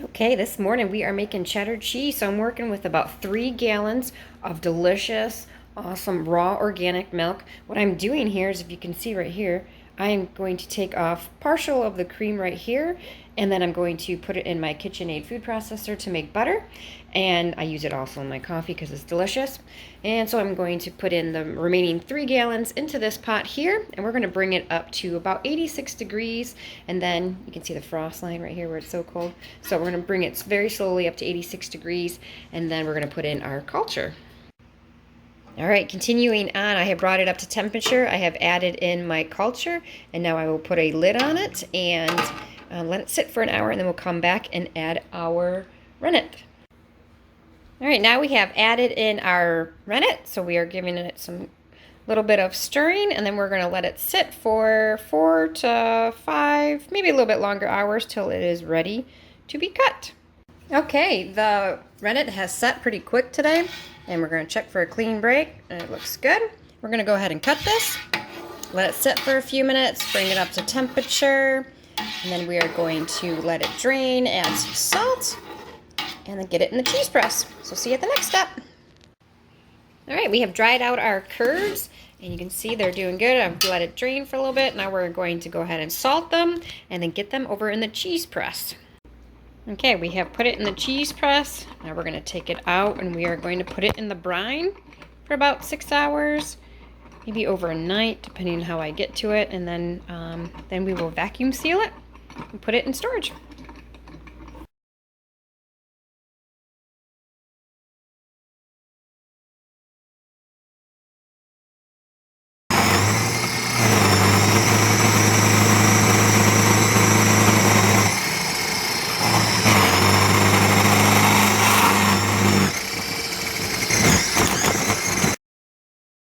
Okay, this morning we are making cheddar cheese. So I'm working with about 3 gallons of delicious, awesome raw organic milk. What I'm doing here is, if you can see right here, I'm going to take off partial of the cream right here, and then I'm going to put it in my KitchenAid food processor to make butter. And I use it also in my coffee because it's delicious. And so I'm going to put in the remaining 3 gallons into this pot here, and we're going to bring it up to about 86 degrees. And then you can see the frost line right here where it's so cold. So we're going to bring it very slowly up to 86 degrees, and then we're going to put in our culture. All right, continuing on, I have brought it up to temperature. I have added in my culture, and now I will put a lid on it and let it sit for an hour, and then we'll come back and add our rennet. All right, now we have added in our rennet, so we are giving it some little bit of stirring, and then we're going to let it sit for 4 to 5, maybe a little bit longer hours till it is ready to be cut. Okay, the rennet has set pretty quick today, and we're going to check for a clean break, and it looks good. We're going to go ahead and cut this, let it sit for a few minutes, bring it up to temperature, and then we are going to let it drain, add some salt, and then get it in the cheese press. So see you at the next step. All right, we have dried out our curds, and you can see they're doing good. I've let it drain for a little bit. Now we're going to go ahead and salt them, and then get them over in the cheese press. Okay, we have put it in the cheese press. Now we're going to take it out, and we are going to put it in the brine for about 6 hours, maybe overnight, depending on how I get to it. And then we will vacuum seal it and put it in storage.